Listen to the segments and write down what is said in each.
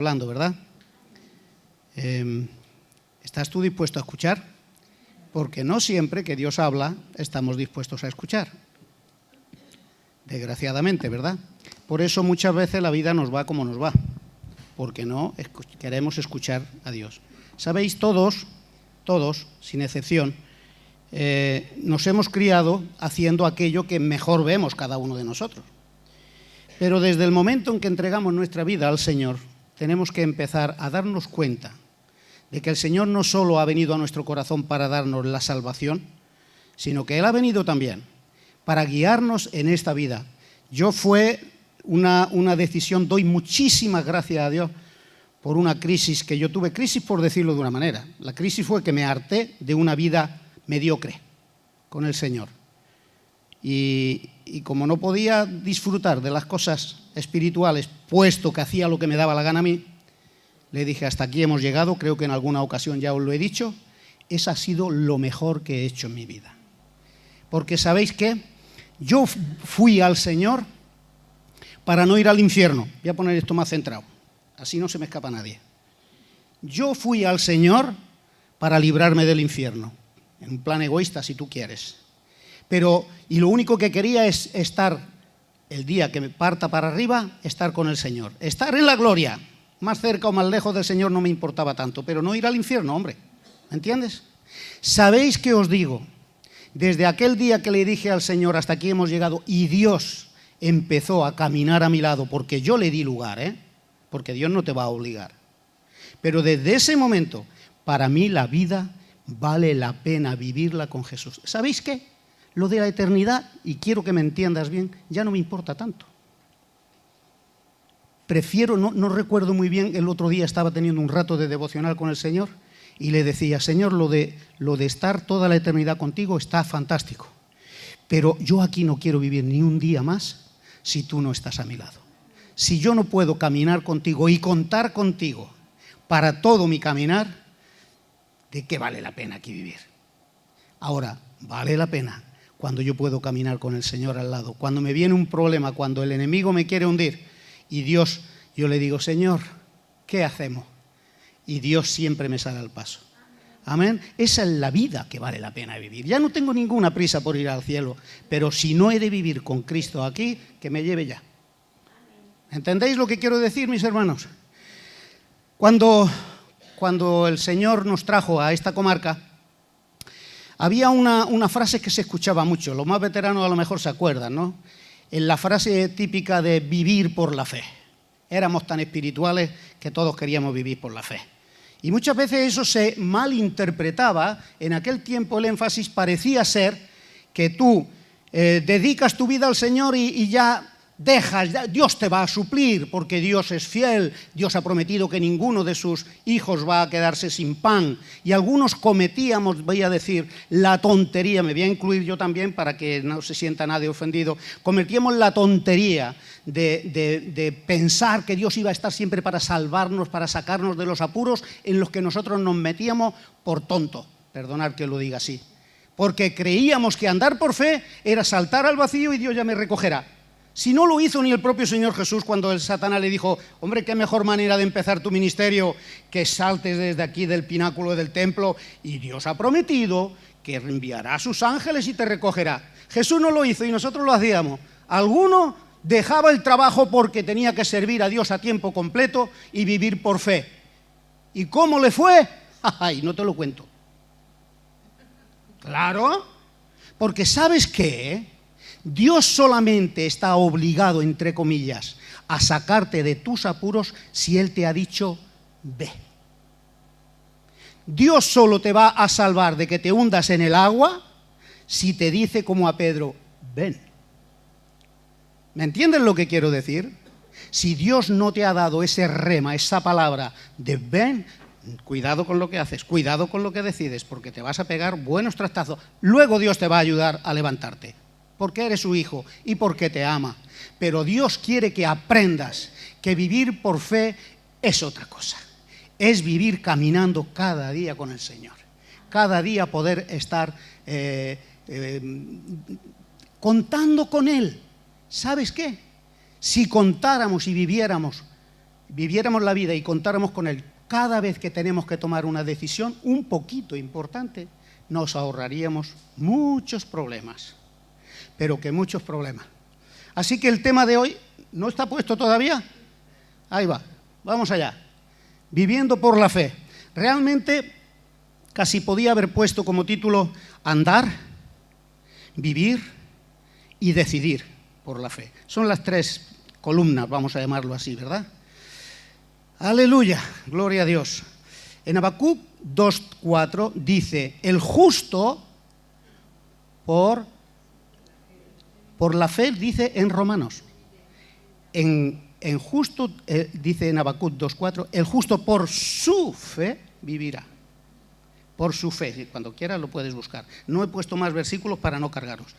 hablando, ¿verdad? ¿Estás tú dispuesto a escuchar? Porque no siempre que Dios habla estamos dispuestos a escuchar. Desgraciadamente, ¿verdad? Por eso muchas veces la vida nos va como nos va, porque no queremos escuchar a Dios. Sabéis, todos, sin excepción, nos hemos criado haciendo aquello que mejor vemos cada uno de nosotros. Pero desde el momento en que entregamos nuestra vida al Señor, tenemos que empezar a darnos cuenta de que el Señor no solo ha venido a nuestro corazón para darnos la salvación, sino que Él ha venido también para guiarnos en esta vida. Fue una decisión, doy muchísimas gracias a Dios por una crisis que yo tuve, crisis por decirlo de una manera. La crisis fue que me harté de una vida mediocre con el Señor. Y como no podía disfrutar de las cosas espirituales, puesto que hacía lo que me daba la gana a mí, le dije, hasta aquí hemos llegado, creo que en alguna ocasión ya os lo he dicho, eso ha sido lo mejor que he hecho en mi vida. Porque ¿sabéis qué? Yo fui al Señor para no ir al infierno. Voy a poner esto más centrado, así no se me escapa nadie. Yo fui al Señor para librarme del infierno, en un plan egoísta si tú quieres. Y lo único que quería es estar, el día que me parta para arriba, estar con el Señor. Estar en la gloria, más cerca o más lejos del Señor no me importaba tanto, pero no ir al infierno, hombre, ¿me entiendes? ¿Sabéis qué os digo? Desde aquel día que le dije al Señor, hasta aquí hemos llegado, y Dios empezó a caminar a mi lado, porque yo le di lugar, porque Dios no te va a obligar. Pero desde ese momento, para mí la vida vale la pena vivirla con Jesús. ¿Sabéis qué? Lo de la eternidad, y quiero que me entiendas bien, ya no me importa tanto. Prefiero, no recuerdo muy bien, el otro día estaba teniendo un rato de devocional con el Señor y le decía, Señor, lo de estar toda la eternidad contigo está fantástico, pero yo aquí no quiero vivir ni un día más si tú no estás a mi lado. Si yo no puedo caminar contigo y contar contigo para todo mi caminar, ¿de qué vale la pena aquí vivir? Ahora, vale la pena cuando yo puedo caminar con el Señor al lado, cuando me viene un problema, cuando el enemigo me quiere hundir y Dios, yo le digo, Señor, ¿qué hacemos? Y Dios siempre me sale al paso. Amén. Esa es la vida que vale la pena vivir. Ya no tengo ninguna prisa por ir al cielo, pero si no he de vivir con Cristo aquí, que me lleve ya. ¿Entendéis lo que quiero decir, mis hermanos? Cuando el Señor nos trajo a esta comarca, había una frase que se escuchaba mucho, los más veteranos a lo mejor se acuerdan, ¿no? En la frase típica de vivir por la fe. Éramos tan espirituales que todos queríamos vivir por la fe. Y muchas veces eso se malinterpretaba. En aquel tiempo el énfasis parecía ser que tú dedicas tu vida al Señor y ya dejas, Dios te va a suplir porque Dios es fiel, Dios ha prometido que ninguno de sus hijos va a quedarse sin pan. Y algunos cometíamos, voy a decir, la tontería, me voy a incluir yo también para que no se sienta nadie ofendido, cometíamos la tontería de pensar que Dios iba a estar siempre para salvarnos, para sacarnos de los apuros en los que nosotros nos metíamos por tonto, perdonad que lo diga así, porque creíamos que andar por fe era saltar al vacío y Dios ya me recogerá. Si no lo hizo ni el propio Señor Jesús cuando el Satanás le dijo, hombre, qué mejor manera de empezar tu ministerio que saltes desde aquí del pináculo del templo, y Dios ha prometido que enviará a sus ángeles y te recogerá. Jesús no lo hizo y nosotros lo hacíamos. Alguno dejaba el trabajo porque tenía que servir a Dios a tiempo completo y vivir por fe. ¿Y cómo le fue? Ay, no te lo cuento. Claro, porque ¿sabes qué? Dios solamente está obligado, entre comillas, a sacarte de tus apuros si Él te ha dicho, ve. Dios solo te va a salvar de que te hundas en el agua si te dice como a Pedro, ven. ¿Me entienden lo que quiero decir? Si Dios no te ha dado ese rema, esa palabra de ven, cuidado con lo que haces, cuidado con lo que decides, porque te vas a pegar buenos trastazos. Luego Dios te va a ayudar a levantarte, porque eres su hijo y porque te ama. Pero Dios quiere que aprendas que vivir por fe es otra cosa. Es vivir caminando cada día con el Señor. Cada día poder estar contando con Él. ¿Sabes qué? Si contáramos y viviéramos viviéramos la vida y contáramos con Él cada vez que tenemos que tomar una decisión un poquito importante, nos ahorraríamos muchos problemas, pero que muchos problemas. Así que el tema de hoy, ¿no está puesto todavía? Ahí va, vamos allá. Viviendo por la fe. Realmente casi podía haber puesto como título andar, vivir y decidir por la fe. Son las tres columnas, vamos a llamarlo así, ¿verdad? Aleluya, gloria a Dios. En Habacuc 2:4 dice, el justo por la fe, dice en Romanos. En justo, dice en Habacuc 2:4, el justo por su fe vivirá. Por su fe, cuando quieras lo puedes buscar. No he puesto más versículos para no cargaros.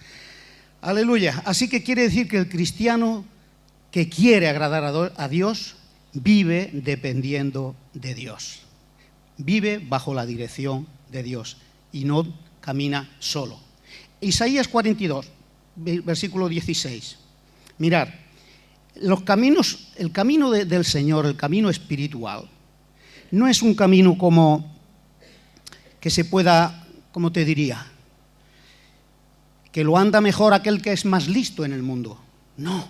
Aleluya. Así que quiere decir que el cristiano que quiere agradar a Dios vive dependiendo de Dios. Vive bajo la dirección de Dios y no camina solo. Isaías 42, versículo 16. Mirad, el camino del Señor, el camino espiritual, no es un camino como que se pueda, ¿cómo te diría? Que lo anda mejor aquel que es más listo en el mundo. No,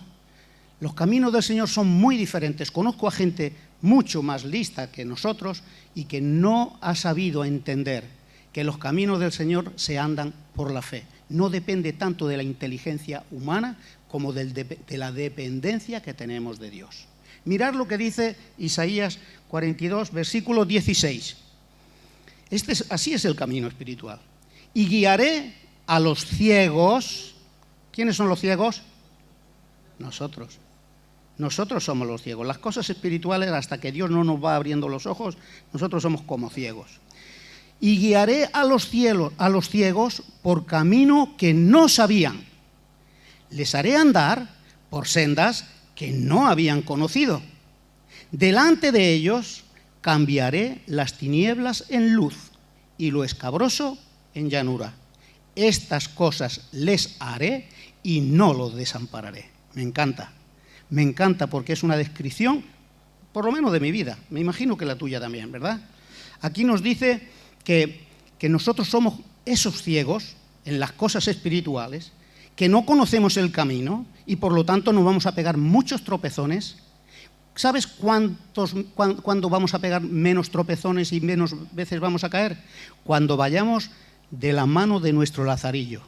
los caminos del Señor son muy diferentes. Conozco a gente mucho más lista que nosotros y que no ha sabido entender que los caminos del Señor se andan por la fe. No depende tanto de la inteligencia humana como de la dependencia que tenemos de Dios. Mirad lo que dice Isaías 42, versículo 16. Así es el camino espiritual. Y guiaré a los ciegos. ¿Quiénes son los ciegos? Nosotros. Nosotros somos los ciegos. Las cosas espirituales, hasta que Dios no nos va abriendo los ojos, nosotros somos como ciegos. Y guiaré a los ciegos por camino que no sabían. Les haré andar por sendas que no habían conocido. Delante de ellos cambiaré las tinieblas en luz y lo escabroso en llanura. Estas cosas les haré y no los desampararé. Me encanta porque es una descripción, por lo menos de mi vida. Me imagino que la tuya también, ¿verdad? Aquí nos dice que nosotros somos esos ciegos en las cosas espirituales, que no conocemos el camino y por lo tanto nos vamos a pegar muchos tropezones. ¿Sabes cuándo vamos a pegar menos tropezones y menos veces vamos a caer? Cuando vayamos de la mano de nuestro Lazarillo,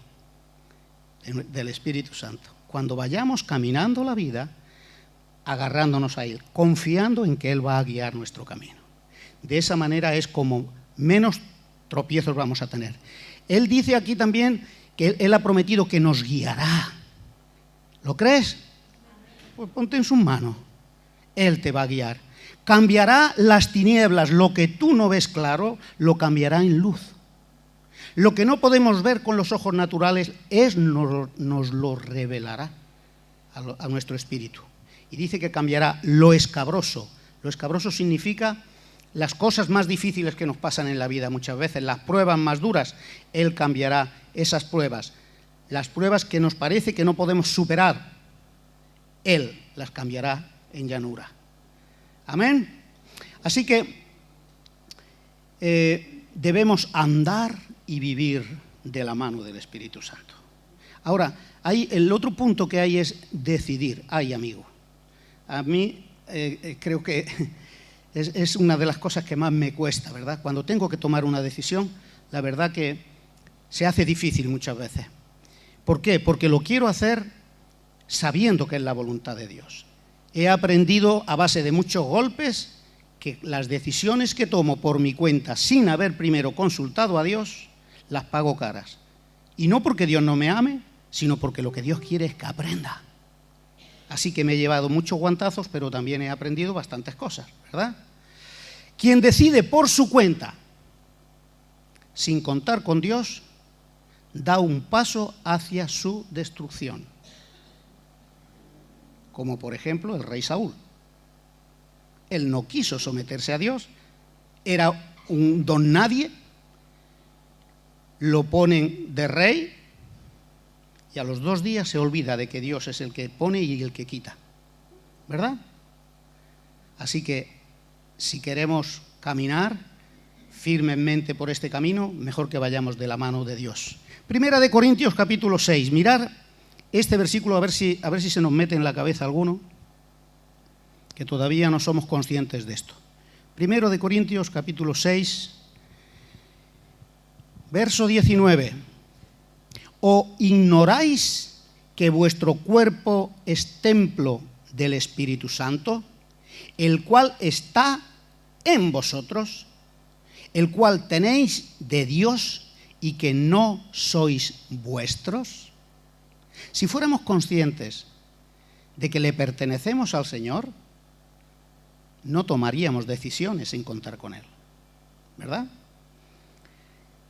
del Espíritu Santo. Cuando vayamos caminando la vida, agarrándonos a Él, confiando en que Él va a guiar nuestro camino. De esa manera es como menos tropiezos vamos a tener. Él dice aquí también que Él ha prometido que nos guiará. ¿Lo crees? Pues ponte en sus manos. Él te va a guiar. Cambiará las tinieblas, lo que tú no ves claro, lo cambiará en luz. Lo que no podemos ver con los ojos naturales, nos lo revelará a nuestro espíritu. Y dice que cambiará lo escabroso. Lo escabroso significa las cosas más difíciles que nos pasan en la vida muchas veces, las pruebas más duras. Él cambiará esas pruebas. Las pruebas que nos parece que no podemos superar, Él las cambiará en llanura. Amén. Así que debemos andar y vivir de la mano del Espíritu Santo. Ahora, el otro punto que hay es decidir. Ay, amigo, a mí creo que es una de las cosas que más me cuesta, ¿verdad? Cuando tengo que tomar una decisión, la verdad que se hace difícil muchas veces. ¿Por qué? Porque lo quiero hacer sabiendo que es la voluntad de Dios. He aprendido a base de muchos golpes que las decisiones que tomo por mi cuenta sin haber primero consultado a Dios, las pago caras. Y no porque Dios no me ame, sino porque lo que Dios quiere es que aprenda. Así que me he llevado muchos guantazos, pero también he aprendido bastantes cosas, ¿verdad? Quien decide por su cuenta, sin contar con Dios, da un paso hacia su destrucción. Como por ejemplo el rey Saúl. Él no quiso someterse a Dios, era un don nadie, lo ponen de rey y a los 2 días se olvida de que Dios es el que pone y el que quita, ¿verdad? Así que si queremos caminar firmemente por este camino, mejor que vayamos de la mano de Dios. Primera de Corintios capítulo 6. Mirad este versículo a ver si se nos mete en la cabeza alguno, que todavía no somos conscientes de esto. Primero de Corintios capítulo 6, verso 19. ¿O ignoráis que vuestro cuerpo es templo del Espíritu Santo, el cual está en vosotros, el cual tenéis de Dios y que no sois vuestros? Si fuéramos conscientes de que le pertenecemos al Señor, no tomaríamos decisiones sin contar con Él, ¿verdad?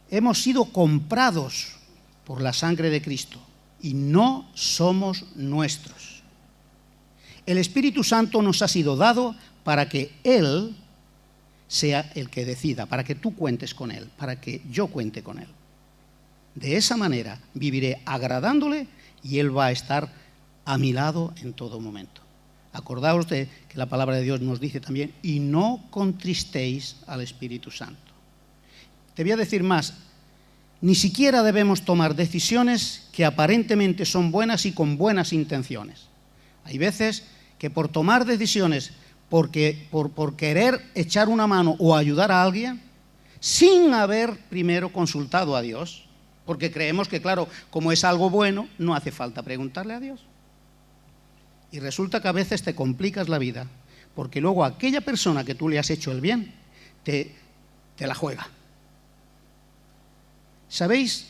Hemos sido comprados por la sangre de Cristo y no somos nuestros. El Espíritu Santo nos ha sido dado para que Él sea el que decida, para que tú cuentes con Él, para que yo cuente con Él. De esa manera viviré agradándole y Él va a estar a mi lado en todo momento. Acordaos de que la palabra de Dios nos dice también, y no contristéis al Espíritu Santo. Te voy a decir más, ni siquiera debemos tomar decisiones que aparentemente son buenas y con buenas intenciones. Hay veces que por tomar decisiones, por querer echar una mano o ayudar a alguien, sin haber primero consultado a Dios, porque creemos que, claro, como es algo bueno, no hace falta preguntarle a Dios. Y resulta que a veces te complicas la vida, porque luego aquella persona que tú le has hecho el bien, te la juega. ¿Sabéis?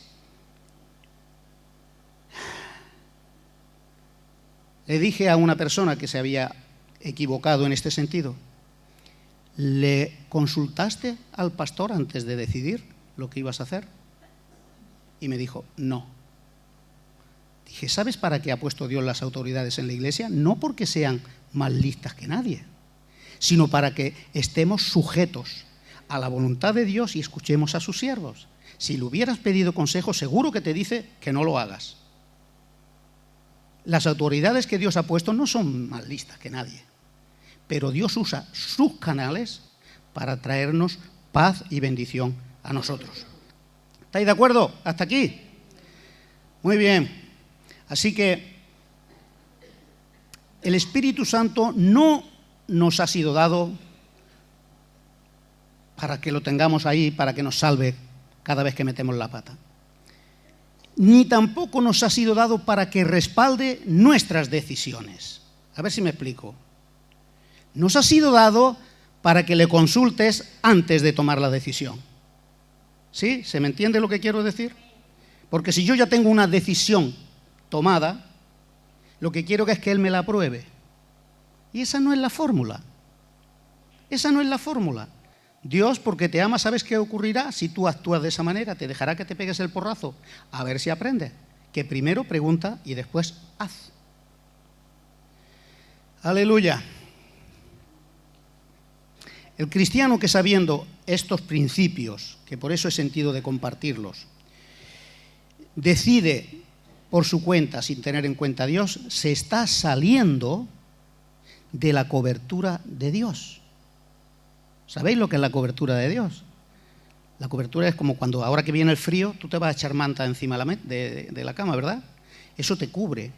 Le dije a una persona que se había equivocado en este sentido, ¿le consultaste al pastor antes de decidir lo que ibas a hacer? Y me dijo, no. Dije, ¿sabes para qué ha puesto Dios las autoridades en la iglesia? No porque sean más listas que nadie, sino para que estemos sujetos a la voluntad de Dios y escuchemos a sus siervos. Si le hubieras pedido consejo, seguro que te dice que no lo hagas. Las autoridades que Dios ha puesto no son más listas que nadie, pero Dios usa sus canales para traernos paz y bendición a nosotros. ¿Estáis de acuerdo? ¿Hasta aquí? Muy bien. Así que el Espíritu Santo no nos ha sido dado para que lo tengamos ahí, para que nos salve cada vez que metemos la pata. Ni tampoco nos ha sido dado para que respalde nuestras decisiones. A ver si me explico. Nos ha sido dado para que le consultes antes de tomar la decisión. ¿Sí? ¿Se me entiende lo que quiero decir? Porque si yo ya tengo una decisión tomada, lo que quiero es que Él me la apruebe. Y esa no es la fórmula. Esa no es la fórmula. Dios, porque te ama, ¿sabes qué ocurrirá? Si tú actúas de esa manera, te dejará que te pegues el porrazo. A ver si aprendes. Que primero pregunta y después haz. Aleluya. El cristiano que sabiendo estos principios, que por eso he sentido de compartirlos, decide por su cuenta, sin tener en cuenta a Dios, se está saliendo de la cobertura de Dios. ¿Sabéis lo que es la cobertura de Dios? La cobertura es como cuando ahora que viene el frío, tú te vas a echar manta encima de la cama, ¿verdad? Eso te cubre.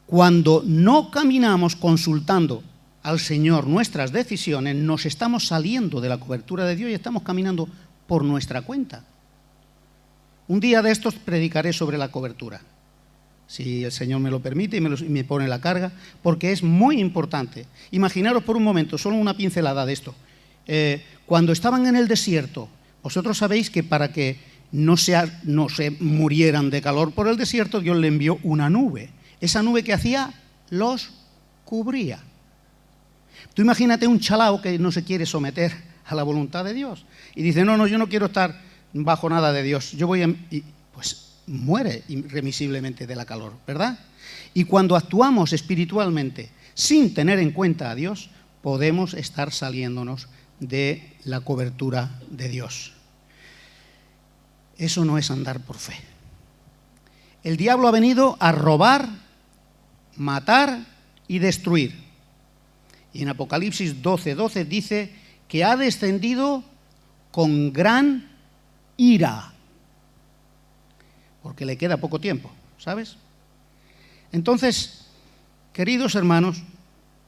Cuando no caminamos consultando al Señor nuestras decisiones, nos estamos saliendo de la cobertura de Dios y estamos caminando por nuestra cuenta. Un día de estos predicaré sobre la cobertura, si el Señor me lo permite y me pone la carga, porque es muy importante. Imaginaros por un momento, solo una pincelada de esto. Cuando estaban en el desierto, vosotros sabéis que para que no se murieran de calor por el desierto, Dios le envió una nube. Esa nube que hacía, los cubría. Tú imagínate un chalao que no se quiere someter a la voluntad de Dios y dice, no, yo no quiero estar bajo nada de Dios, yo voy y pues muere irremisiblemente de la calor, ¿verdad? Y cuando actuamos espiritualmente sin tener en cuenta a Dios, podemos estar saliéndonos de la cobertura de Dios. Eso no es andar por fe. El diablo ha venido a robar, matar y destruir. Y en Apocalipsis 12:12 dice que ha descendido con gran ira, porque le queda poco tiempo, ¿sabes? Entonces, queridos hermanos,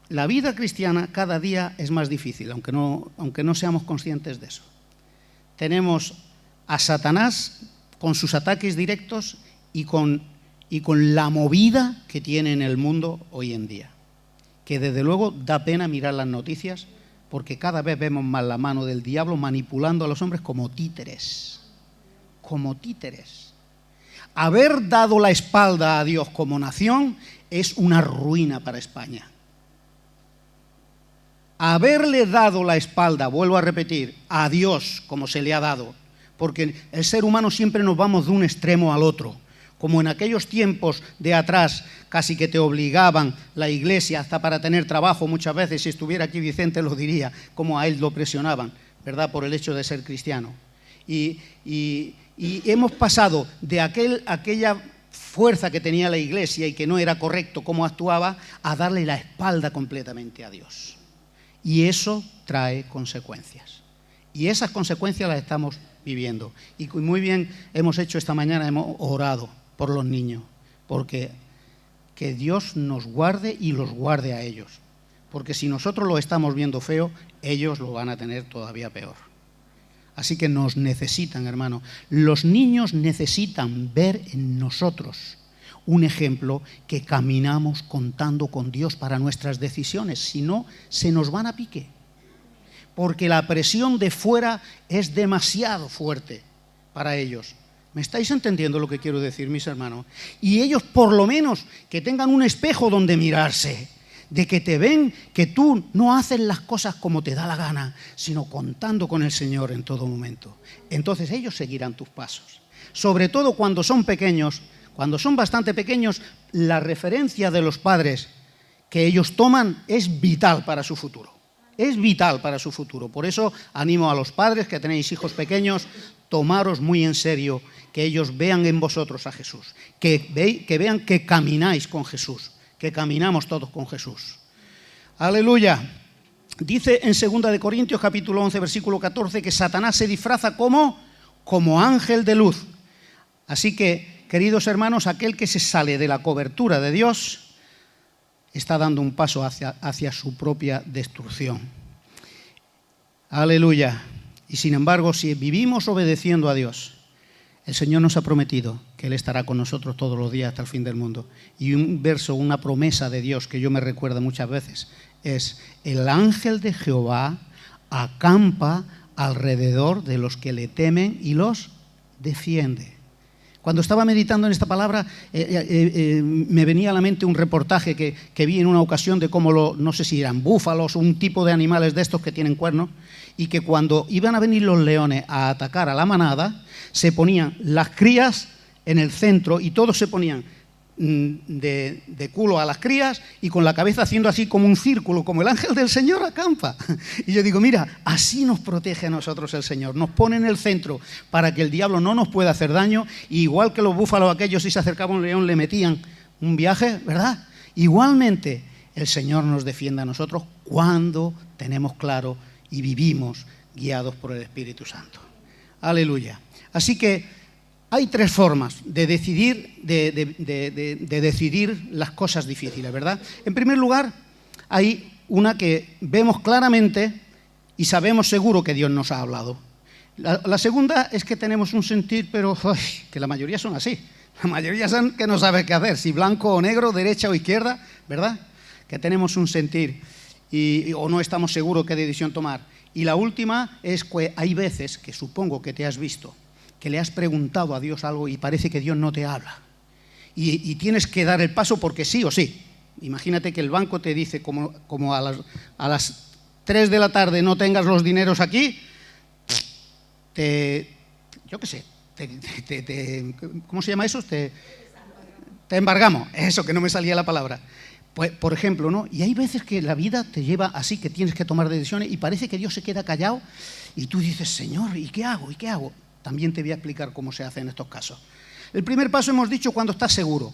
la vida cristiana cada día es más difícil, aunque no seamos conscientes de eso. Tenemos a Satanás con sus ataques directos y con la movida que tiene en el mundo hoy en día, que desde luego da pena mirar las noticias, porque cada vez vemos más la mano del diablo manipulando a los hombres como títeres. Como títeres. Haber dado la espalda a Dios como nación es una ruina para España. Haberle dado la espalda, vuelvo a repetir, a Dios como se le ha dado, porque el ser humano siempre nos vamos de un extremo al otro. Como en aquellos tiempos de atrás, casi que te obligaban la iglesia hasta para tener trabajo, muchas veces, si estuviera aquí Vicente lo diría, como a él lo presionaban, ¿verdad?, por el hecho de ser cristiano. Y hemos pasado de aquella fuerza que tenía la iglesia y que no era correcto cómo actuaba, a darle la espalda completamente a Dios. Y eso trae consecuencias. Y esas consecuencias las estamos viviendo. Y muy bien hemos hecho esta mañana, hemos orado por los niños, porque que Dios nos guarde y los guarde a ellos, porque si nosotros lo estamos viendo feo, ellos lo van a tener todavía peor. Así que nos necesitan, hermano. Los niños necesitan ver en nosotros un ejemplo que caminamos contando con Dios para nuestras decisiones, si no, se nos van a pique, porque la presión de fuera es demasiado fuerte para ellos. ¿Me estáis entendiendo lo que quiero decir, mis hermanos? Y ellos, por lo menos, que tengan un espejo donde mirarse, de que te ven que tú no haces las cosas como te da la gana, sino contando con el Señor en todo momento. Entonces ellos seguirán tus pasos. Sobre todo cuando son pequeños, cuando son bastante pequeños, la referencia de los padres que ellos toman es vital para su futuro. Es vital para su futuro. Por eso animo a los padres que tenéis hijos pequeños, tomaros muy en serio, que ellos vean en vosotros a Jesús, que vean que camináis con Jesús, que caminamos todos con Jesús. Aleluya. Dice en 2 Corintios capítulo 11, versículo 14, que Satanás se disfraza como ángel de luz. Así que, queridos hermanos, aquel que se sale de la cobertura de Dios está dando un paso hacia su propia destrucción. Aleluya. Y sin embargo, si vivimos obedeciendo a Dios, el Señor nos ha prometido que Él estará con nosotros todos los días hasta el fin del mundo. Y un verso, una promesa de Dios que yo me recuerdo muchas veces es: el ángel de Jehová acampa alrededor de los que le temen y los defiende. Cuando estaba meditando en esta palabra, me venía a la mente un reportaje que vi en una ocasión de cómo, no sé si eran búfalos o un tipo de animales de estos que tienen cuernos, y que cuando iban a venir los leones a atacar a la manada, se ponían las crías en el centro y todos se ponían de culo a las crías y con la cabeza haciendo así como un círculo, como el ángel del Señor acampa. Y yo digo, mira, así nos protege a nosotros el Señor, nos pone en el centro para que el diablo no nos pueda hacer daño, y igual que los búfalos aquellos, si se acercaba un león le metían un viaje, ¿verdad? Igualmente el Señor nos defiende a nosotros cuando tenemos claro y vivimos guiados por el Espíritu Santo. Aleluya. Así que hay tres formas de decidir, de decidir las cosas difíciles, ¿verdad? En primer lugar, hay una que vemos claramente y sabemos seguro que Dios nos ha hablado. La segunda es que tenemos un sentir, pero que la mayoría son así. La mayoría son que no sabe qué hacer, si blanco o negro, derecha o izquierda, ¿verdad? Que tenemos un sentir o no estamos seguros qué decisión tomar. Y la última es que hay veces que supongo que te has visto, que le has preguntado a Dios algo y parece que Dios no te habla. Y tienes que dar el paso porque sí o sí. Imagínate que el banco te dice, como a las 3 de la tarde no tengas los dineros aquí, yo qué sé, ¿cómo se llama eso? Te embargamos. Eso, que no me salía la palabra. Pues, por ejemplo, ¿no? Y hay veces que la vida te lleva así, que tienes que tomar decisiones y parece que Dios se queda callado y tú dices, Señor, ¿y qué hago? ¿Y qué hago? También te voy a explicar cómo se hace en estos casos. El primer paso hemos dicho cuando estás seguro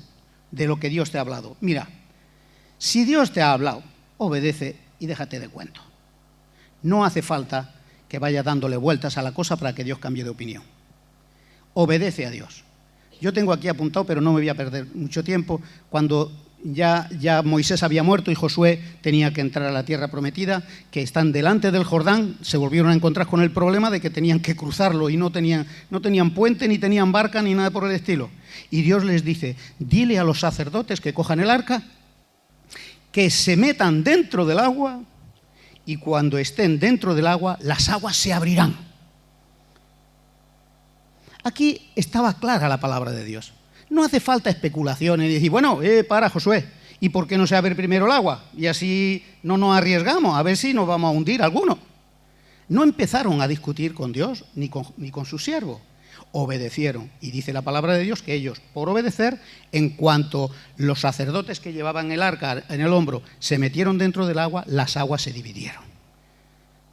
de lo que Dios te ha hablado. Mira, si Dios te ha hablado, obedece y déjate de cuento. No hace falta que vaya dándole vueltas a la cosa para que Dios cambie de opinión. Obedece a Dios. Yo tengo aquí apuntado, pero no me voy a perder mucho tiempo, cuando ya Moisés había muerto y Josué tenía que entrar a la tierra prometida, que están delante del Jordán, se volvieron a encontrar con el problema de que tenían que cruzarlo y no tenían puente, ni tenían barca, ni nada por el estilo. Y Dios les dice, dile a los sacerdotes que cojan el arca, que se metan dentro del agua, y cuando estén dentro del agua, las aguas se abrirán. Aquí estaba clara la palabra de Dios. No hace falta especulaciones y decir, bueno, para Josué, ¿y por qué no se abre primero el agua? Y así no nos arriesgamos, a ver si nos vamos a hundir alguno. No empezaron a discutir con Dios ni con su siervo. Obedecieron. Y dice la palabra de Dios que ellos, por obedecer, en cuanto los sacerdotes que llevaban el arca en el hombro se metieron dentro del agua, las aguas se dividieron.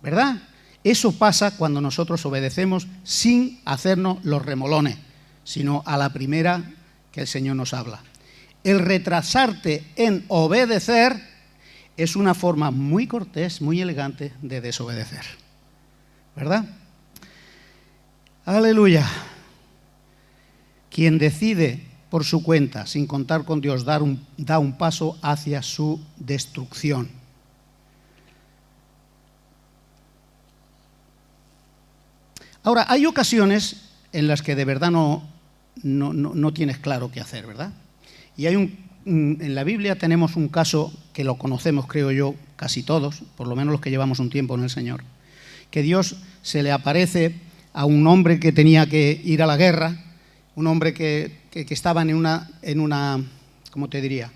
¿Verdad? Eso pasa cuando nosotros obedecemos sin hacernos los remolones, sino a la primera que el Señor nos habla. El retrasarte en obedecer es una forma muy cortés, muy elegante de desobedecer. ¿Verdad? Aleluya. Quien decide por su cuenta, sin contar con Dios, da un paso hacia su destrucción. Ahora, hay ocasiones en las que de verdad no tienes claro qué hacer, ¿verdad? Y en la Biblia tenemos un caso que lo conocemos, creo yo, casi todos, por lo menos los que llevamos un tiempo en el Señor, que Dios se le aparece a un hombre que tenía que ir a la guerra, un hombre que estaba en una ¿cómo te diría?,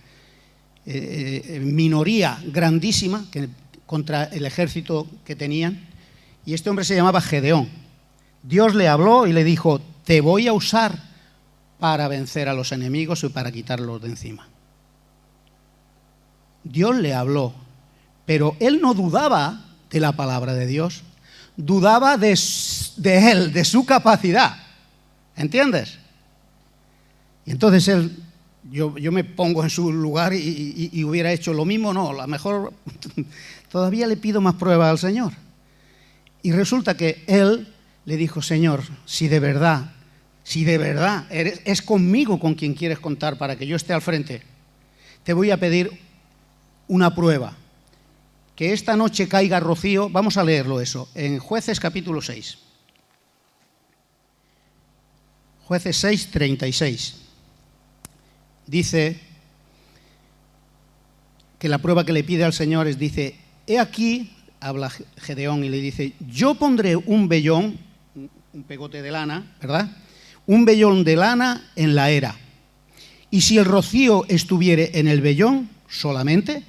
minoría grandísima contra el ejército que tenían, y este hombre se llamaba Gedeón. Dios le habló y le dijo, te voy a usar para vencer a los enemigos y para quitarlos de encima. Dios le habló, pero él no dudaba de la palabra de Dios, dudaba de él, de su capacidad. ¿Entiendes? Y entonces yo me pongo en su lugar y hubiera hecho lo mismo. No, a lo mejor todavía le pido más pruebas al Señor. Y resulta que él le dijo, Señor, si de verdad es conmigo con quien quieres contar para que yo esté al frente, te voy a pedir una prueba. Que esta noche caiga rocío. Vamos a leerlo eso, en Jueces capítulo 6. Jueces 6, 36. Dice que la prueba que le pide al Señor es, dice, he aquí, habla Gedeón y le dice, yo pondré un vellón, un pegote de lana, ¿verdad? Un vellón de lana en la era. Y si el rocío estuviere en el vellón solamente,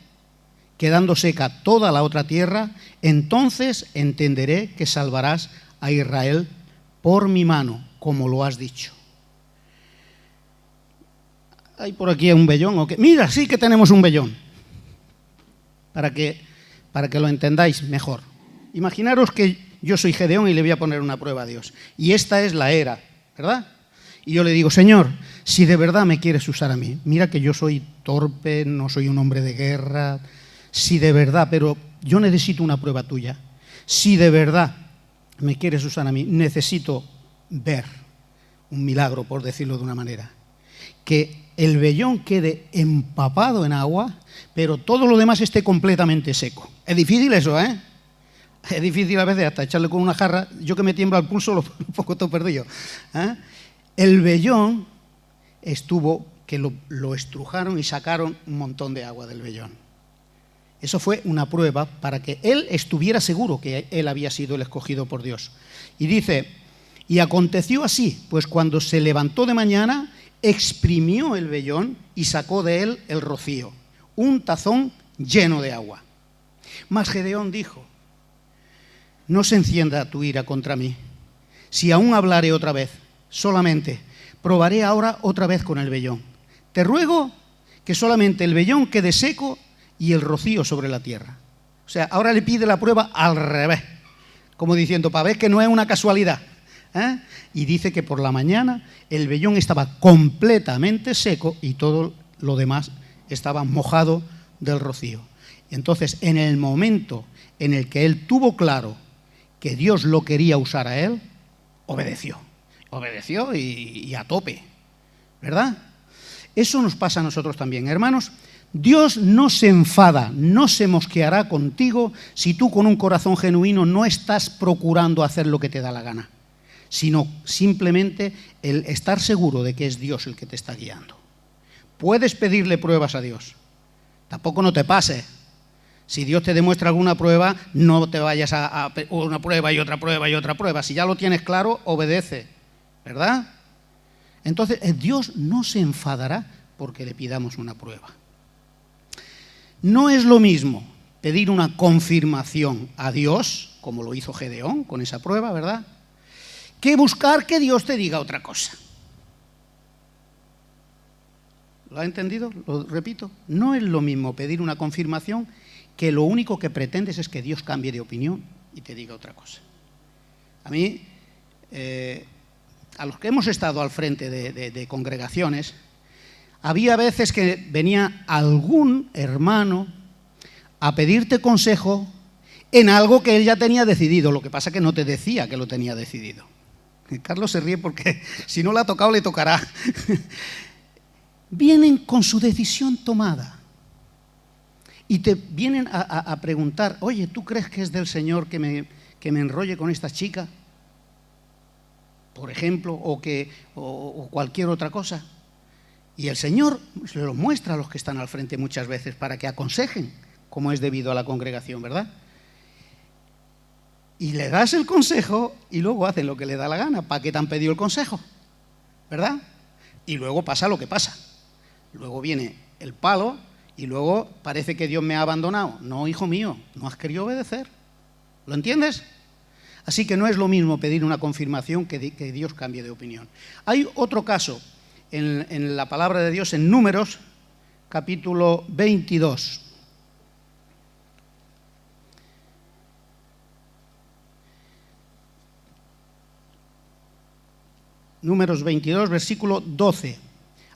quedando seca toda la otra tierra, entonces entenderé que salvarás a Israel por mi mano, como lo has dicho. ¿Hay por aquí un vellón o qué? Mira, sí que tenemos un vellón. Para que lo entendáis mejor. Imaginaros que yo soy Gedeón y le voy a poner una prueba a Dios. Y esta es la era, ¿verdad? Y yo le digo, Señor, si de verdad me quieres usar a mí, mira que yo soy torpe, no soy un hombre de guerra, si de verdad, pero yo necesito una prueba tuya. Si de verdad me quieres usar a mí, necesito ver un milagro, por decirlo de una manera. Que el vellón quede empapado en agua, pero todo lo demás esté completamente seco. Es difícil eso, ¿eh? Es difícil a veces hasta echarle con una jarra. Yo que me tiembla el pulso, lo pongo todo perdido. ¿Eh? El vellón estuvo que lo estrujaron y sacaron un montón de agua del vellón. Eso fue una prueba para que él estuviera seguro que él había sido el escogido por Dios. Y dice, y aconteció así, pues cuando se levantó de mañana, exprimió el vellón y sacó de él el rocío, un tazón lleno de agua. Mas Gedeón dijo, no se encienda tu ira contra mí, si aún hablaré otra vez, solamente probaré ahora otra vez con el vellón. Te ruego que solamente el vellón quede seco y el rocío sobre la tierra. O sea, ahora le pide la prueba al revés, como diciendo, para ver que no es una casualidad. Y dice que por la mañana el vellón estaba completamente seco y todo lo demás estaba mojado del rocío. Y entonces, en el momento en el que él tuvo claro que Dios lo quería usar a él, obedeció. Obedeció y a tope, ¿verdad? Eso nos pasa a nosotros también, hermanos. Dios no se enfada, no se mosqueará contigo si tú con un corazón genuino no estás procurando hacer lo que te da la gana, sino simplemente el estar seguro de que es Dios el que te está guiando. Puedes pedirle pruebas a Dios, tampoco no te pase. Si Dios te demuestra alguna prueba, no te vayas a una prueba y otra prueba y otra prueba. Si ya lo tienes claro, obedece, ¿verdad? Entonces, Dios no se enfadará porque le pidamos una prueba. No es lo mismo pedir una confirmación a Dios, como lo hizo Gedeón con esa prueba, ¿verdad?, que buscar que Dios te diga otra cosa. ¿Lo ha entendido? Lo repito. No es lo mismo pedir una confirmación que lo único que pretendes es que Dios cambie de opinión y te diga otra cosa. A mí, a los que hemos estado al frente de congregaciones, había veces que venía algún hermano a pedirte consejo en algo que él ya tenía decidido. Lo que pasa es que no te decía que lo tenía decidido. Carlos se ríe porque si no le ha tocado, le tocará. Vienen con su decisión tomada y te vienen a preguntar: oye, ¿tú crees que es del Señor que me enrolle con esta chica, por ejemplo, o cualquier otra cosa? Y el Señor se lo muestra a los que están al frente muchas veces para que aconsejen como es debido a la congregación, ¿verdad? Y le das el consejo y luego hacen lo que le da la gana. ¿Para qué te han pedido el consejo? ¿Verdad? Y luego pasa lo que pasa. Luego viene el palo y luego parece que Dios me ha abandonado. No, hijo mío, no has querido obedecer. ¿Lo entiendes? Así que no es lo mismo pedir una confirmación que Dios cambie de opinión. Hay otro caso en la palabra de Dios en Números, capítulo 22. Números 22, versículo 12.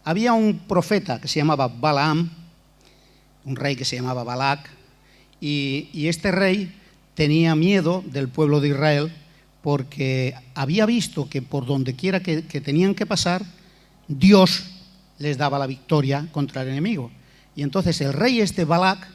Había un profeta que se llamaba Balaam, un rey que se llamaba Balac, y este rey tenía miedo del pueblo de Israel porque había visto que por donde quiera que tenían que pasar, Dios les daba la victoria contra el enemigo. Y entonces el rey Balac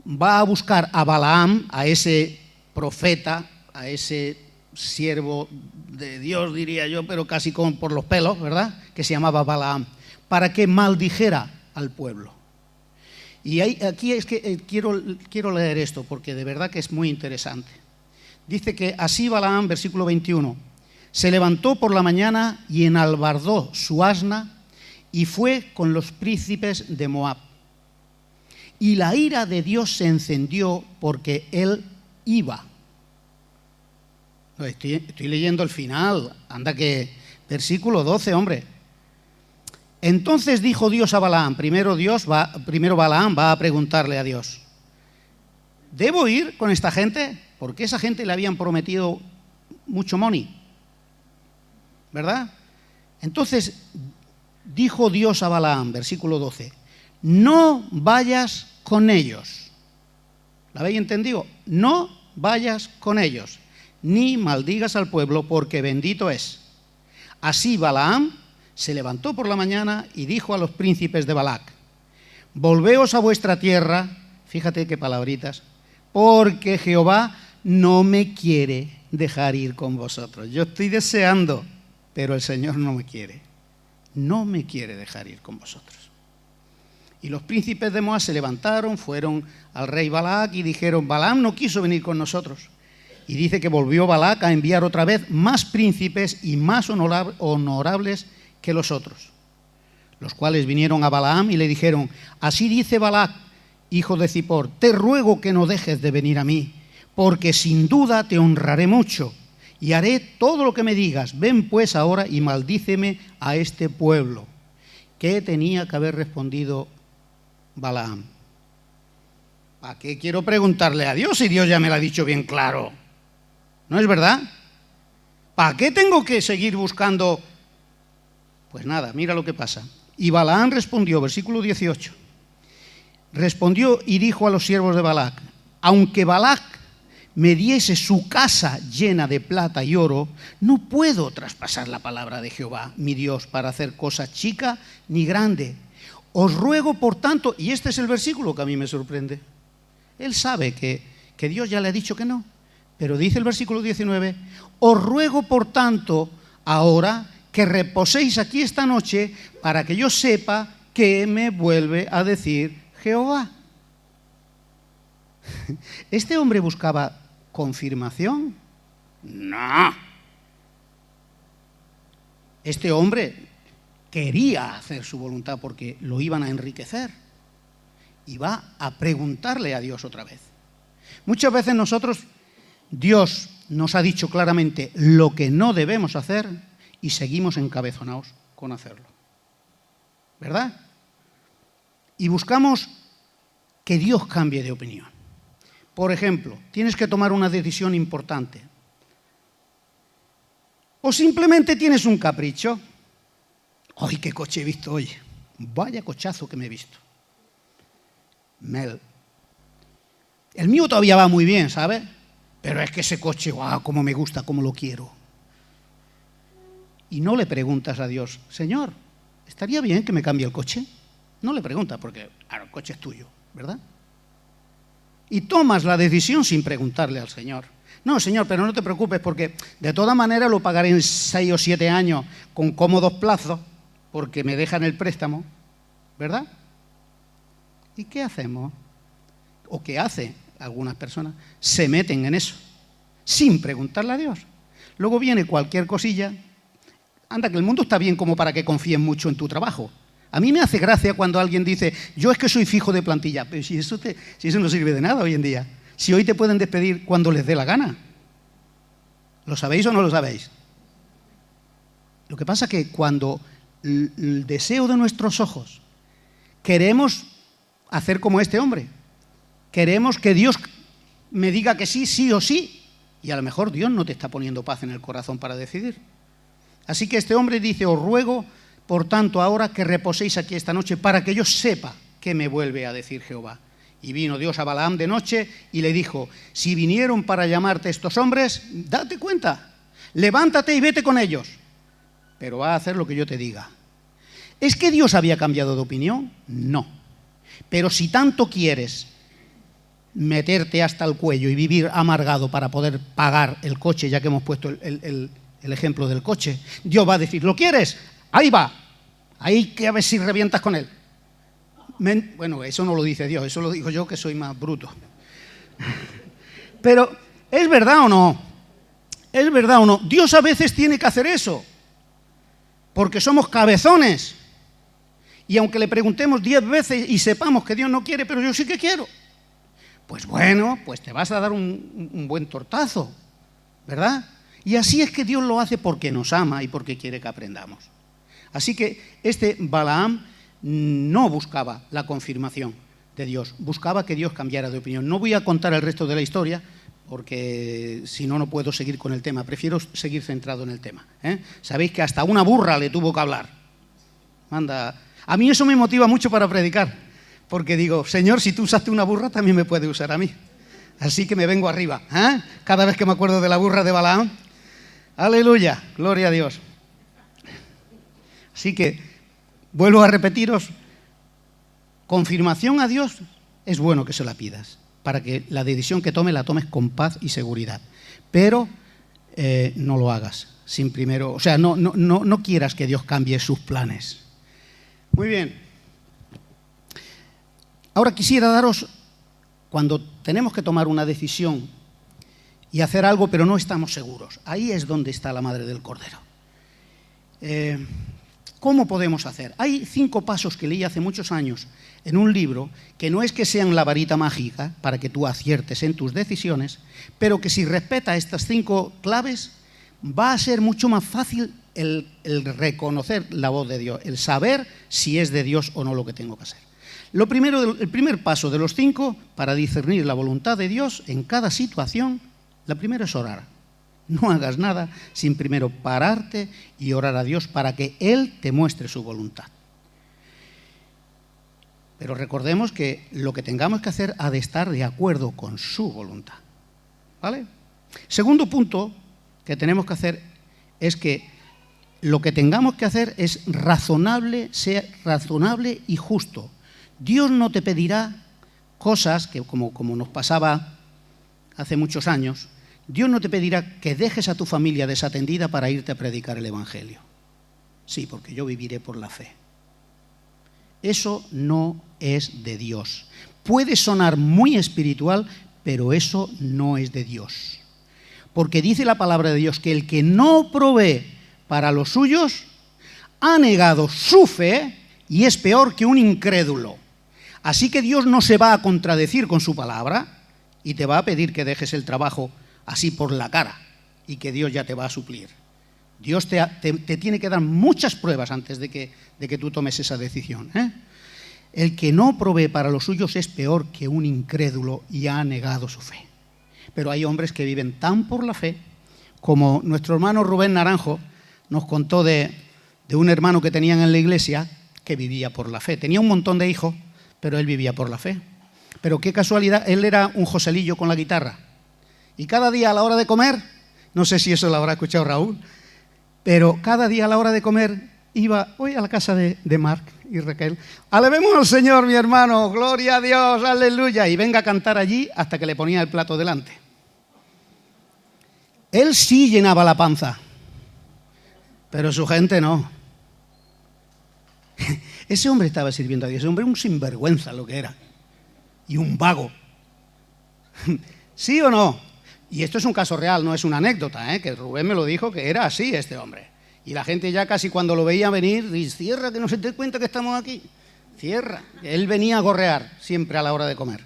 va a buscar a Balaam, a ese profeta, a ese siervo de Dios, diría yo, pero casi por los pelos, ¿verdad?, que se llamaba Balaam, para que maldijera al pueblo. Y aquí es que quiero leer esto, porque de verdad que es muy interesante. Dice que así Balaam, versículo 21, se levantó por la mañana y enalbardó su asna y fue con los príncipes de Moab. Y la ira de Dios se encendió porque él iba. Estoy leyendo el final, anda que versículo 12, hombre. Entonces dijo Dios a Balaam, primero Balaam va a preguntarle a Dios: ¿debo ir con esta gente? Porque esa gente le habían prometido mucho money, ¿verdad? Entonces dijo Dios a Balaam, versículo 12, no vayas con ellos. ¿La habéis entendido? No vayas con ellos, ni maldigas al pueblo, porque bendito es. Así Balaam se levantó por la mañana y dijo a los príncipes de Balac: volveos a vuestra tierra, fíjate qué palabritas, porque Jehová no me quiere dejar ir con vosotros. Yo estoy deseando, pero el Señor no me quiere dejar ir con vosotros. Y los príncipes de Moab se levantaron, fueron al rey Balac y dijeron: Balaam no quiso venir con nosotros. Y dice que volvió Balac a enviar otra vez más príncipes y más honorables que los otros, los cuales vinieron a Balaam y le dijeron: así dice Balac, hijo de Zippor, te ruego que no dejes de venir a mí, porque sin duda te honraré mucho y haré todo lo que me digas. Ven pues ahora y maldíceme a este pueblo. ¿Qué tenía que haber respondido Balaam? ¿Para qué quiero preguntarle a Dios si Dios ya me lo ha dicho bien claro? ¿No es verdad? ¿Para qué tengo que seguir buscando? Pues nada, mira lo que pasa. Y Balaam respondió, versículo 18, respondió y dijo a los siervos de Balac: aunque Balac me diese su casa llena de plata y oro, no puedo traspasar la palabra de Jehová, mi Dios, para hacer cosa chica ni grande. Os ruego, por tanto, y este es el versículo que a mí me sorprende. Él sabe que Dios ya le ha dicho que no, pero dice el versículo 19: os ruego, por tanto, ahora que reposéis aquí esta noche para que yo sepa qué me vuelve a decir Jehová. ¿Este hombre buscaba confirmación? No. Este hombre quería hacer su voluntad porque lo iban a enriquecer. Y va a preguntarle a Dios otra vez. Muchas veces nosotros, Dios nos ha dicho claramente lo que no debemos hacer y seguimos encabezonados con hacerlo. ¿Verdad? Y buscamos que Dios cambie de opinión. Por ejemplo, tienes que tomar una decisión importante. O simplemente tienes un capricho. ¡Ay, qué coche he visto hoy! Vaya cochazo que me he visto. Mel. El mío todavía va muy bien, ¿sabes? Pero es que ese coche, ¡guau!, cómo me gusta, cómo lo quiero. Y no le preguntas a Dios: Señor, ¿estaría bien que me cambie el coche? No le preguntas porque, claro, el coche es tuyo, ¿verdad? Y tomas la decisión sin preguntarle al Señor. No, Señor, pero no te preocupes porque de todas maneras lo pagaré en 6 o 7 años con cómodos plazos porque me dejan el préstamo, ¿verdad? ¿Y qué hacemos? ¿O qué hacen algunas personas? Se meten en eso, sin preguntarle a Dios. Luego viene cualquier cosilla. Anda, que el mundo está bien como para que confíes mucho en tu trabajo. A mí me hace gracia cuando alguien dice: yo es que soy fijo de plantilla. Pero si eso no sirve de nada hoy en día. Si hoy te pueden despedir cuando les dé la gana. ¿Lo sabéis o no lo sabéis? Lo que pasa es que cuando el deseo de nuestros ojos queremos hacer como este hombre, queremos que Dios me diga que sí, sí o sí, y a lo mejor Dios no te está poniendo paz en el corazón para decidir. Así que este hombre dice: os ruego, por tanto, ahora que reposéis aquí esta noche para que yo sepa qué me vuelve a decir Jehová. Y vino Dios a Balaam de noche y le dijo: si vinieron para llamarte estos hombres, date cuenta, levántate y vete con ellos, pero va a hacer lo que yo te diga. ¿Es que Dios había cambiado de opinión? No. Pero si tanto quieres meterte hasta el cuello y vivir amargado para poder pagar el coche, ya que hemos puesto el ejemplo del coche, Dios va a decir: ¿lo quieres? Ahí va, ahí que a ver si revientas con él. Bueno, eso no lo dice Dios, eso lo digo yo, que soy más bruto. Pero, ¿es verdad o no? ¿Es verdad o no? Dios a veces tiene que hacer eso, porque somos cabezones. Y aunque le preguntemos 10 veces y sepamos que Dios no quiere, pero yo sí que quiero, pues bueno, pues te vas a dar un buen tortazo, ¿verdad? Y así es que Dios lo hace porque nos ama y porque quiere que aprendamos. Así que este Balaam no buscaba la confirmación de Dios, buscaba que Dios cambiara de opinión. No voy a contar el resto de la historia porque si no, no puedo seguir con el tema. Prefiero seguir centrado en el tema. Sabéis que hasta una burra le tuvo que hablar. Anda. A mí eso me motiva mucho para predicar, porque digo: Señor, si tú usaste una burra, también me puedes usar a mí. Así que me vengo arriba, cada vez que me acuerdo de la burra de Balaam. Aleluya, gloria a Dios. Así que vuelvo a repetiros: confirmación a Dios es bueno que se la pidas, para que la decisión que tomes la tomes con paz y seguridad. Pero no lo hagas sin primero, o sea, no quieras que Dios cambie sus planes. Muy bien. Ahora quisiera daros, cuando tenemos que tomar una decisión y hacer algo, pero no estamos seguros, ahí es donde está la madre del cordero. ¿Cómo podemos hacer? Hay 5 pasos que leí hace muchos años en un libro, que no es que sean la varita mágica para que tú aciertes en tus decisiones, pero que si respeta estas 5 claves, va a ser mucho más fácil el reconocer la voz de Dios, el saber si es de Dios o no lo que tengo que hacer. Lo primero, el primer paso de los 5 para discernir la voluntad de Dios en cada situación, la primera es orar. No hagas nada sin primero pararte y orar a Dios para que Él te muestre su voluntad. Pero recordemos que lo que tengamos que hacer ha de estar de acuerdo con su voluntad. ¿Vale? Segundo punto que tenemos que hacer es que lo que tengamos que hacer es razonable, sea razonable y justo. Dios no te pedirá cosas que, como nos pasaba hace muchos años, Dios no te pedirá que dejes a tu familia desatendida para irte a predicar el Evangelio. Sí, porque yo viviré por la fe. Eso no es de Dios. Puede sonar muy espiritual, pero eso no es de Dios. Porque dice la palabra de Dios que el que no provee para los suyos ha negado su fe y es peor que un incrédulo. Así que Dios no se va a contradecir con su palabra y te va a pedir que dejes el trabajo así por la cara y que Dios ya te va a suplir. Dios te tiene que dar muchas pruebas antes de que tú tomes esa decisión, ¿eh? El que no provee para los suyos es peor que un incrédulo y ha negado su fe. Pero hay hombres que viven tan por la fe, como nuestro hermano Rubén Naranjo nos contó de un hermano que tenían en la iglesia que vivía por la fe. Tenía un montón de hijos, pero él vivía por la fe. Pero qué casualidad, él era un Joselillo con la guitarra. Y cada día a la hora de comer, no sé si eso lo habrá escuchado Raúl, pero cada día a la hora de comer iba hoy a la casa de Marc y Raquel. Alabemos al Señor, mi hermano, gloria a Dios, aleluya. Y venga a cantar allí hasta que le ponía el plato delante. Él sí llenaba la panza, pero su gente no. Ese hombre estaba sirviendo a Dios, ese hombre un sinvergüenza lo que era. Y un vago. ¿Sí o no? Y esto es un caso real, no es una anécdota, que Rubén me lo dijo, que era así este hombre. Y la gente ya casi cuando lo veía venir, dice, cierra, que no se te dé cuenta que estamos aquí. Cierra. Él venía a gorrear siempre a la hora de comer.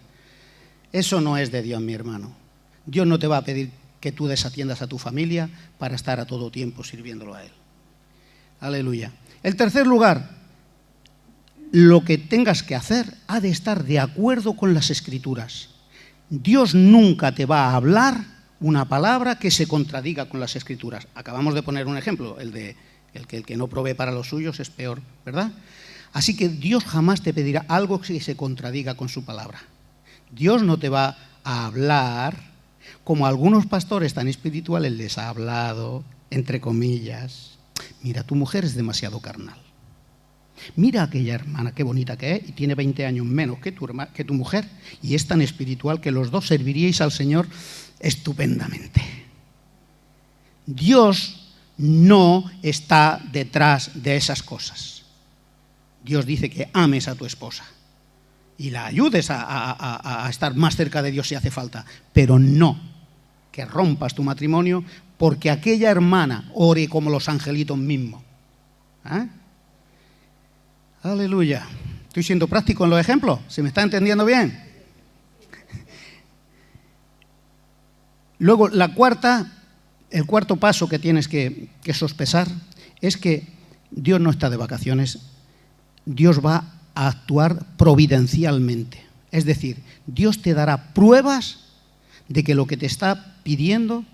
Eso no es de Dios, mi hermano. Dios no te va a pedir que tú desatiendas a tu familia para estar a todo tiempo sirviéndolo a Él. Aleluya. El tercer lugar, lo que tengas que hacer ha de estar de acuerdo con las Escrituras. Dios nunca te va a hablar una palabra que se contradiga con las Escrituras. Acabamos de poner un ejemplo, el que no provee para los suyos es peor, ¿verdad? Así que Dios jamás te pedirá algo que se contradiga con su palabra. Dios no te va a hablar como a algunos pastores tan espirituales les ha hablado, entre comillas. Mira, tu mujer es demasiado carnal. Mira a aquella hermana, qué bonita que es, y tiene 20 años menos que tu mujer, y es tan espiritual que los dos serviríais al Señor estupendamente. Dios no está detrás de esas cosas. Dios dice que ames a tu esposa y la ayudes a estar más cerca de Dios si hace falta, pero no que rompas tu matrimonio porque aquella hermana ore como los angelitos mismos. ¿Eh? Aleluya. Estoy siendo práctico en los ejemplos. ¿Se me está entendiendo bien? Luego, el cuarto paso que tienes que sospesar es que Dios no está de vacaciones. Dios va a actuar providencialmente. Es decir, Dios te dará pruebas de que lo que te está pidiendo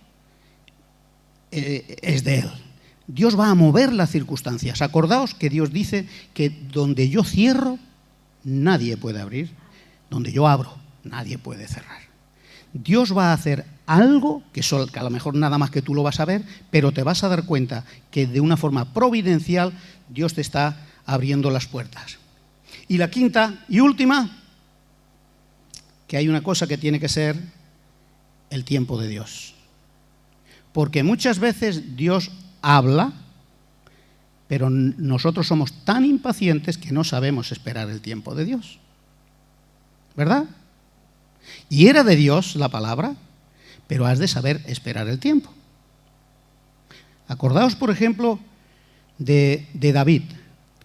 es de Él. Dios va a mover las circunstancias. Acordaos que Dios dice que donde yo cierro, nadie puede abrir. Donde yo abro, nadie puede cerrar. Dios va a hacer algo que a lo mejor nada más que tú lo vas a ver, pero te vas a dar cuenta que de una forma providencial Dios te está abriendo las puertas. Y la quinta y última, que hay una cosa que tiene que ser el tiempo de Dios. Porque muchas veces Dios habla, pero nosotros somos tan impacientes que no sabemos esperar el tiempo de Dios. ¿Verdad? Y era de Dios la palabra, pero has de saber esperar el tiempo. Acordaos, por ejemplo, de David.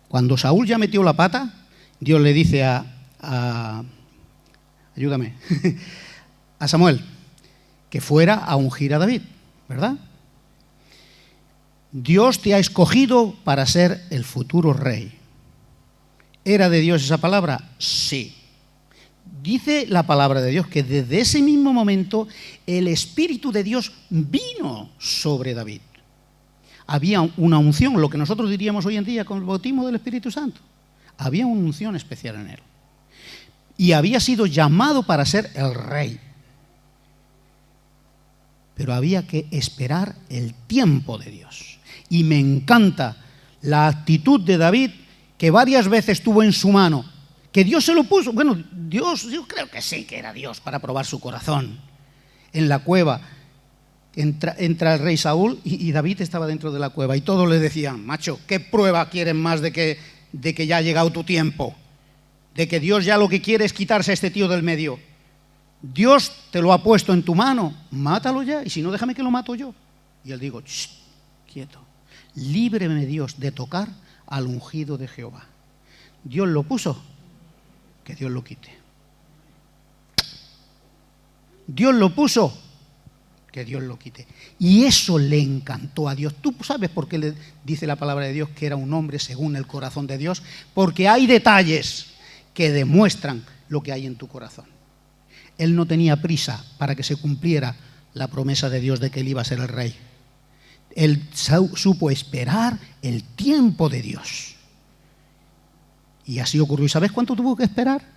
Cuando Saúl ya metió la pata, Dios le dice ayúdame, a Samuel, que fuera a ungir a David, ¿verdad? Dios te ha escogido para ser el futuro rey. ¿Era de Dios esa palabra? Sí. Dice la palabra de Dios que desde ese mismo momento el Espíritu de Dios vino sobre David. Había una unción, lo que nosotros diríamos hoy en día con el bautismo del Espíritu Santo. Había una unción especial en él. y había sido llamado para ser el rey. Pero había que esperar el tiempo de Dios. Y me encanta la actitud de David, que varias veces tuvo en su mano, que Dios se lo puso. Bueno, Dios, yo creo que sí que era Dios para probar su corazón. En la cueva entra el rey Saúl y David estaba dentro de la cueva y todos le decían: macho, ¿qué prueba quieren más de que ya ha llegado tu tiempo? De que Dios ya lo que quiere es quitarse a este tío del medio. Dios te lo ha puesto en tu mano, mátalo ya, y si no, déjame que lo mato yo. Y él dijo: quieto, líbreme Dios de tocar al ungido de Jehová. Dios lo puso, que Dios lo quite. Dios lo puso, que Dios lo quite. Y eso le encantó a Dios. ¿Tú sabes por qué le dice la palabra de Dios que era un hombre según el corazón de Dios? Porque hay detalles que demuestran lo que hay en tu corazón. Él no tenía prisa para que se cumpliera la promesa de Dios de que él iba a ser el rey. Él supo esperar el tiempo de Dios. Y así ocurrió. ¿Y sabes cuánto tuvo que esperar?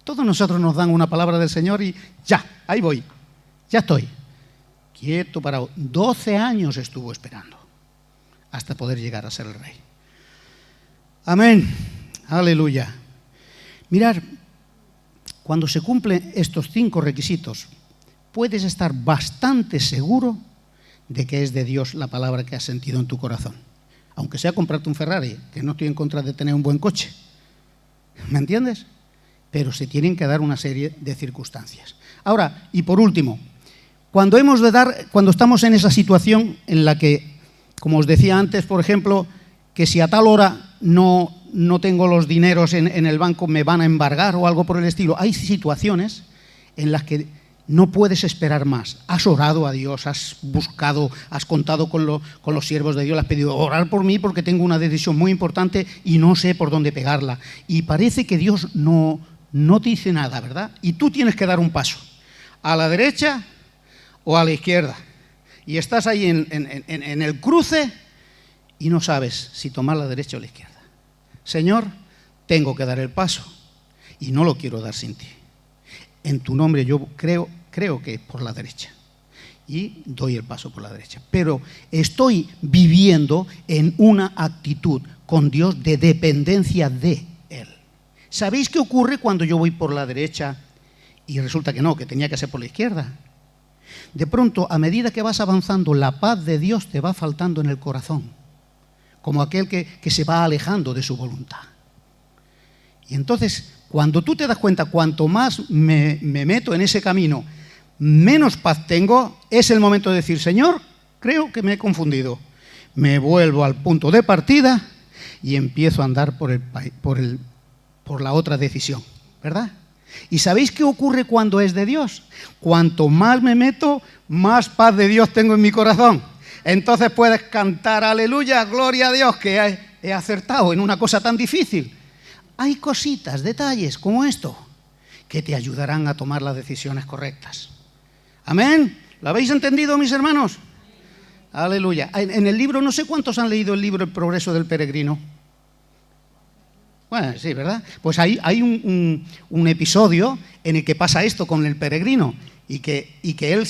Todos nosotros nos dan una palabra del Señor y ya, ahí voy, ya estoy. Quieto, parado. 12 años estuvo esperando hasta poder llegar a ser el rey. Amén. Aleluya. Mirad, cuando se cumplen estos 5 requisitos, puedes estar bastante seguro de que es de Dios la palabra que has sentido en tu corazón. Aunque sea comprarte un Ferrari, que no estoy en contra de tener un buen coche. ¿Me entiendes? Pero se tienen que dar una serie de circunstancias. Ahora, y por último, cuando estamos en esa situación en la que, como os decía antes, por ejemplo, que si a tal hora no tengo los dineros en el banco, me van a embargar o algo por el estilo. Hay situaciones en las que no puedes esperar más. Has orado a Dios, has buscado, has contado con los siervos de Dios, le has pedido orar por mí porque tengo una decisión muy importante y no sé por dónde pegarla. Y parece que Dios no te dice nada, ¿verdad? Y tú tienes que dar un paso, a la derecha o a la izquierda. Y estás ahí en el cruce y no sabes si tomar la derecha o la izquierda. Señor, tengo que dar el paso y no lo quiero dar sin ti. En tu nombre yo creo que es por la derecha y doy el paso por la derecha. Pero estoy viviendo en una actitud con Dios de dependencia de Él. ¿Sabéis qué ocurre cuando yo voy por la derecha y resulta que no, que tenía que ser por la izquierda? De pronto, a medida que vas avanzando, la paz de Dios te va faltando en el corazón, como aquel que se va alejando de su voluntad. Y entonces, cuando tú te das cuenta, cuanto más me meto en ese camino, menos paz tengo, es el momento de decir: Señor, creo que me he confundido. Me vuelvo al punto de partida y empiezo a andar por la otra decisión, ¿verdad? ¿Y sabéis qué ocurre cuando es de Dios? Cuanto más me meto, más paz de Dios tengo en mi corazón. Entonces puedes cantar: aleluya, gloria a Dios, que he acertado en una cosa tan difícil. Hay cositas, detalles como esto, que te ayudarán a tomar las decisiones correctas. ¿Amén? ¿Lo habéis entendido, mis hermanos? Aleluya. En el libro, no sé cuántos han leído el libro El progreso del peregrino. Bueno, sí, ¿verdad? Pues hay un episodio en el que pasa esto con el peregrino y que él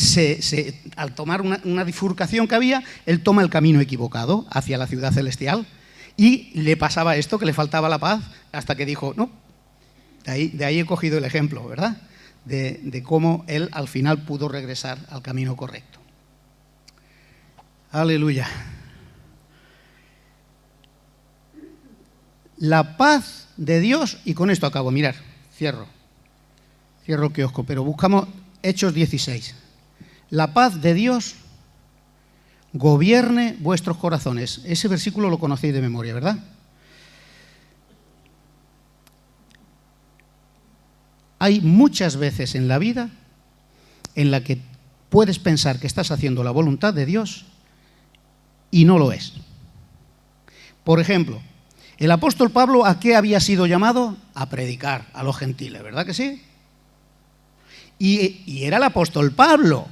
al tomar una bifurcación que había, él toma el camino equivocado hacia la ciudad celestial y le pasaba esto, que le faltaba la paz, hasta que dijo: no, de ahí he cogido el ejemplo, ¿verdad? De cómo él al final pudo regresar al camino correcto. Aleluya. La paz de Dios, y con esto acabo, mirad, cierro el kiosco, pero buscamos Hechos 16. La paz de Dios gobierne vuestros corazones. Ese versículo lo conocéis de memoria, ¿verdad? Hay muchas veces en la vida en la que puedes pensar que estás haciendo la voluntad de Dios y no lo es. Por ejemplo, el apóstol Pablo, ¿a qué había sido llamado? A predicar a los gentiles, ¿verdad que sí? Y era el apóstol Pablo.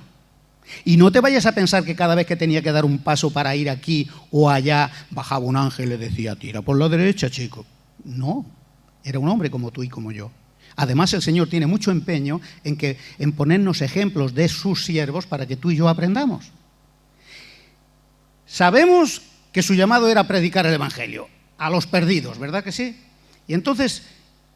Y no te vayas a pensar que cada vez que tenía que dar un paso para ir aquí o allá, bajaba un ángel y le decía: tira por la derecha, chico. No, era un hombre como tú y como yo. Además, el Señor tiene mucho empeño en ponernos ejemplos de sus siervos para que tú y yo aprendamos. Sabemos que su llamado era predicar el Evangelio a los perdidos, ¿verdad que sí? Y entonces,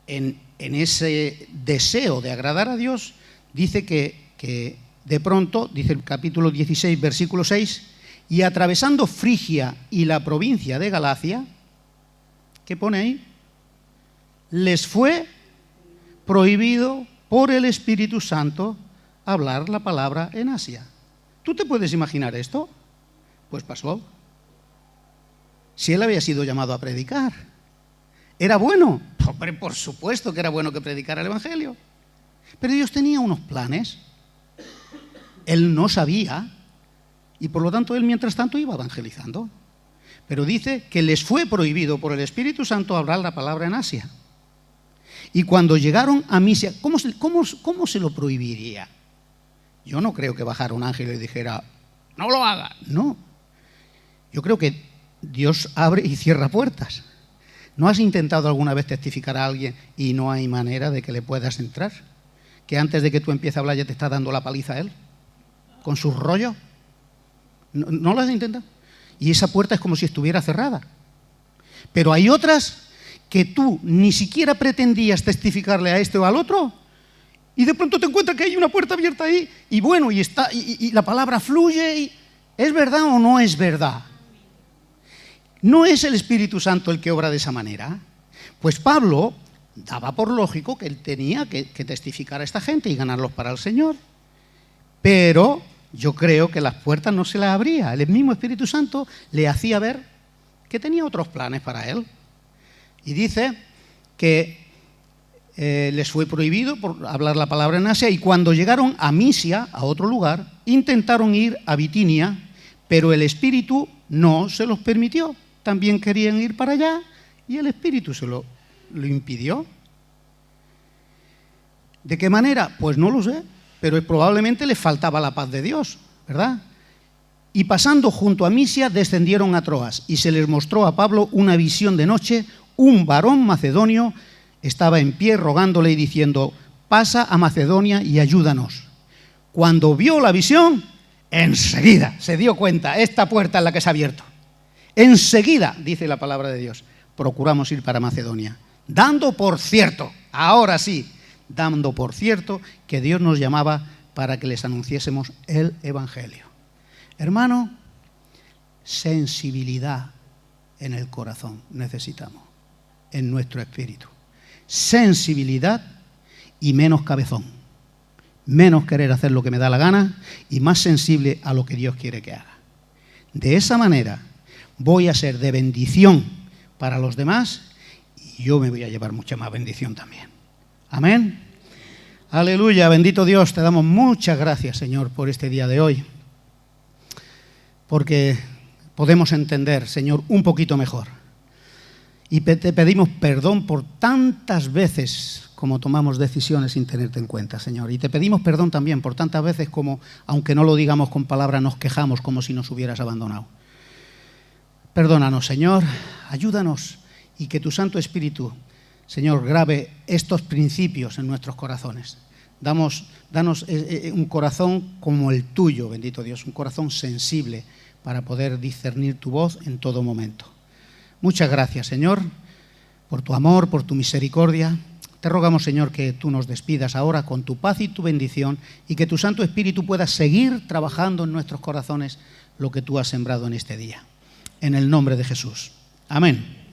en ese deseo de agradar a Dios, dice que de pronto, dice el capítulo 16, versículo 6, y atravesando Frigia y la provincia de Galacia, ¿qué pone ahí? Les fue prohibido por el Espíritu Santo hablar la palabra en Asia. ¿Tú te puedes imaginar esto? Pues pasó. Si él había sido llamado a predicar, ¿era bueno? Hombre, por supuesto que era bueno que predicara el Evangelio. Pero Dios tenía unos planes. Él no sabía, y por lo tanto él mientras tanto iba evangelizando. Pero dice que les fue prohibido por el Espíritu Santo hablar la palabra en Asia. Y cuando llegaron a Misia, ¿cómo se lo prohibiría? Yo no creo que bajara un ángel y le dijera, no lo haga. No. Yo creo que Dios abre y cierra puertas. ¿No has intentado alguna vez testificar a alguien y no hay manera de que le puedas entrar? Que antes de que tú empieces a hablar ya te está dando la paliza a él, con sus rollos. ¿No lo has intentado? Y esa puerta es como si estuviera cerrada. Pero hay otras que tú ni siquiera pretendías testificarle a este o al otro, y de pronto te encuentras que hay una puerta abierta ahí, y bueno, y la palabra fluye, y ¿es verdad o no es verdad? ¿No es el Espíritu Santo el que obra de esa manera? Pues Pablo daba por lógico que él tenía que testificar a esta gente y ganarlos para el Señor. Pero yo creo que las puertas no se las abría. El mismo Espíritu Santo le hacía ver que tenía otros planes para él. Y dice que les fue prohibido por hablar la palabra en Asia, y cuando llegaron a Misia, a otro lugar, intentaron ir a Bitinia, pero el Espíritu no se los permitió. También querían ir para allá y el Espíritu se lo impidió. ¿De qué manera? Pues no lo sé, pero probablemente les faltaba la paz de Dios, ¿verdad? Y pasando junto a Misia, descendieron a Troas, y se les mostró a Pablo una visión de noche. Un varón macedonio estaba en pie rogándole y diciendo, pasa a Macedonia y ayúdanos. Cuando vio la visión, enseguida se dio cuenta, esta puerta es la que se ha abierto. Enseguida, dice la palabra de Dios, procuramos ir para Macedonia, dando por cierto, ahora sí, dando por cierto que Dios nos llamaba para que les anunciésemos el Evangelio. Hermano, sensibilidad en el corazón necesitamos, en nuestro espíritu. Sensibilidad y menos cabezón. Menos querer hacer lo que me da la gana y más sensible a lo que Dios quiere que haga. De esa manera voy a ser de bendición para los demás y yo me voy a llevar mucha más bendición también. Amén. Aleluya, bendito Dios, te damos muchas gracias, Señor, por este día de hoy. Porque podemos entender, Señor, un poquito mejor. Y te pedimos perdón por tantas veces como tomamos decisiones sin tenerte en cuenta, Señor. Y te pedimos perdón también por tantas veces como, aunque no lo digamos con palabras, nos quejamos como si nos hubieras abandonado. Perdónanos, Señor, ayúdanos y que tu Santo Espíritu, Señor, grabe estos principios en nuestros corazones. Danos un corazón como el tuyo, bendito Dios, un corazón sensible para poder discernir tu voz en todo momento. Muchas gracias, Señor, por tu amor, por tu misericordia. Te rogamos, Señor, que tú nos despidas ahora con tu paz y tu bendición y que tu Santo Espíritu pueda seguir trabajando en nuestros corazones lo que tú has sembrado en este día. En el nombre de Jesús. Amén.